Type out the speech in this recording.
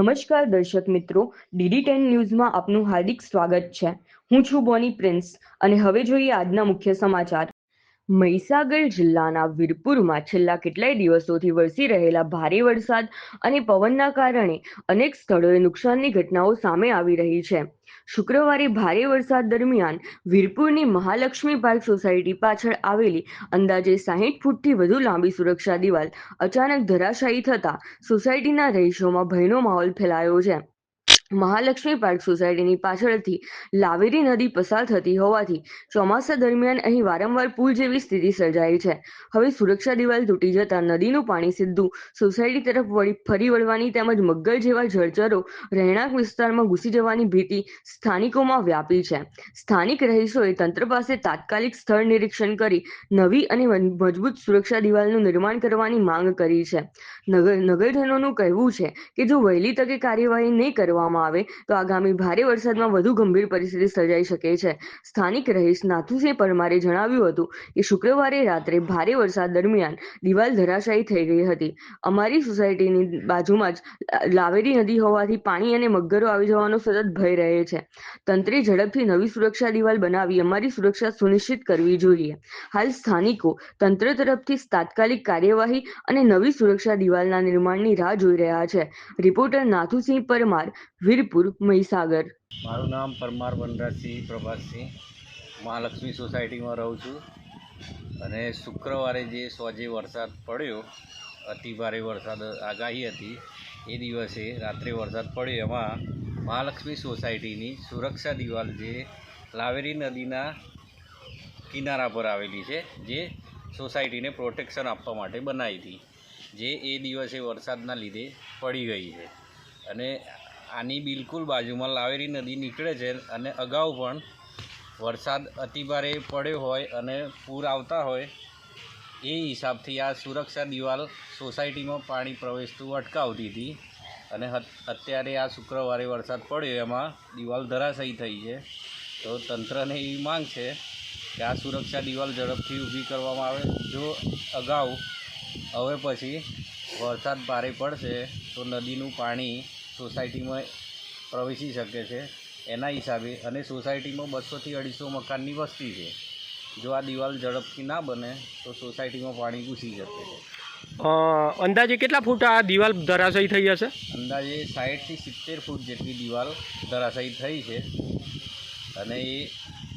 નમસ્કાર દર્શક મિત્રો, DD10 ન્યૂઝમાં આપનું હાર્દિક સ્વાગત છે। હું છું બોની પ્રિન્સ અને હવે જોઈએ આજના મુખ્ય સમાચાર। મહીસાગર જિલ્લાના વીરપુરમાં છેલ્લા કેટલાય દિવસોથી વરસી રહેલા ભારે વરસાદ અને પવનના કારણે અનેક સ્થળોએ નુકસાનની ઘટનાઓ સામે આવી રહી છે। શુક્રવારે ભારે વરસાદ દરમિયાન વીરપુરની મહાલક્ષ્મી પાર્ક સોસાયટી પાછળ આવેલી અંદાજે 60 ફૂટથી વધુ લાંબી સુરક્ષા દિવાલ અચાનક ધરાશાયી થતા સોસાયટીના રહીશોમાં ભયનો માહોલ ફેલાયો છે। મહાલક્ષ્મી પાર્ક સોસાયટીની પાછળથી લાવેરી નદી પસાર થતી હોવાથી ચોમાસા દરમિયાન અહીં વારંવાર પૂર જેવી સ્થિતિ સર્જાય છે। હવે સુરક્ષા દિવાલ તૂટી જતા નદીનું પાણી સીધું સોસાયટી તરફ ફરી વળવાની તેમજ મગર જેવા જળચરો રહેણાંક વિસ્તારમાં ઘૂસી જવાની ભીતિ સ્થાનિકોમાં વ્યાપી છે। સ્થાનિક રહીશોએ તંત્ર પાસે તાત્કાલિક સ્થળ નિરીક્ષણ કરી નવી અને મજબૂત સુરક્ષા દિવાલનું નિર્માણ કરવાની માંગ કરી છે। નગરજનોનું કહેવું છે કે જો વહેલી તકે કાર્યવાહી નહીં કરવામાં આવે તો આગામી ભારે વરસાદમાં વધુ ગંભીર પરિસ્થિતિ સર્જાઈ શકે છે। સ્થાનિક રહીશ નાથુસિંહ પરમારે જણાવ્યું હતું કે શુક્રવારે રાત્રે ભારે વરસાદ દરમિયાન દિવાલ ધરાશાયી થઈ ગઈ હતી। અમારી સોસાયટીની બાજુમાં જ લાવેરી નદી હોવાથી પાણી અને મગરો આવી જવાનો સતત ભય રહે છે। તંત્રે ઝડપથી નવી સુરક્ષા દિવાલ બનાવી અમારી સુરક્ષા સુનિશ્ચિત કરવી જોઈએ। હાલ સ્થાનિકો તંત્ર તરફથી તાત્કાલિક કાર્યવાહી અને નવી સુરક્ષા દિવાલના નિર્માણની રાહ જોઈ રહ્યા છે। રિપોર્ટર નાથુસિંહ પરમાર, વીરપુર, મહીસાગર। મારું નામ પરમાર વનરાજસિંહ પ્રભાતસિંહ, મહાલક્ષ્મી સોસાયટીમાં રહું છું અને શુક્રવારે જે સોજે વરસાદ પડ્યો, અતિ ભારે વરસાદ આગાહી હતી એ દિવસે રાત્રે વરસાદ પડ્યો। એમાં મહાલક્ષ્મી સોસાયટીની સુરક્ષા દિવાલ જે લાવેરી નદીના કિનારા પર આવેલી છે, જે સોસાયટીને પ્રોટેક્શન આપવા માટે બનાવી હતી, જે એ દિવસે વરસાદના લીધે પડી ગઈ છે અને આની બિલકુલ બાજુમાં લાવેરી નદી નીકળે છે અને અગાઉ પણ વરસાદ અતિભારે પડ્યો હોય અને પૂર આવતા હોય એ હિસાબથી આ સુરક્ષા દિવાલ સોસાયટીમાં પાણી પ્રવેશતું અટકાવતી હતી અને અત્યારે આ શુક્રવારે વરસાદ પડ્યો એમાં દિવાલ ધરાશાયી થઈ છે। તો તંત્રને એવી માંગ છે કે આ સુરક્ષા દિવાલ ઝડપથી ઊભી કરવામાં આવે। જો અગાઉ હવે પછી વરસાદ ભારે પડશે તો નદીનું પાણી સોસાયટીમાં પ્રવેશી શકે છે એના હિસાબે, અને સોસાયટીમાં 200 થી 250 મકાનની વસ્તી છે। જો આ દિવાલ ઝડપથી ના બને તો સોસાયટીમાં પાણી ઘૂસી જશે। અંદાજે કેટલા ફૂટ આ દિવાલ ધરાશાયી થઈ હશે? અંદાજે 60 થી 70 ફૂટ જેટલી દિવાલ ધરાશાયી થઈ છે અને એ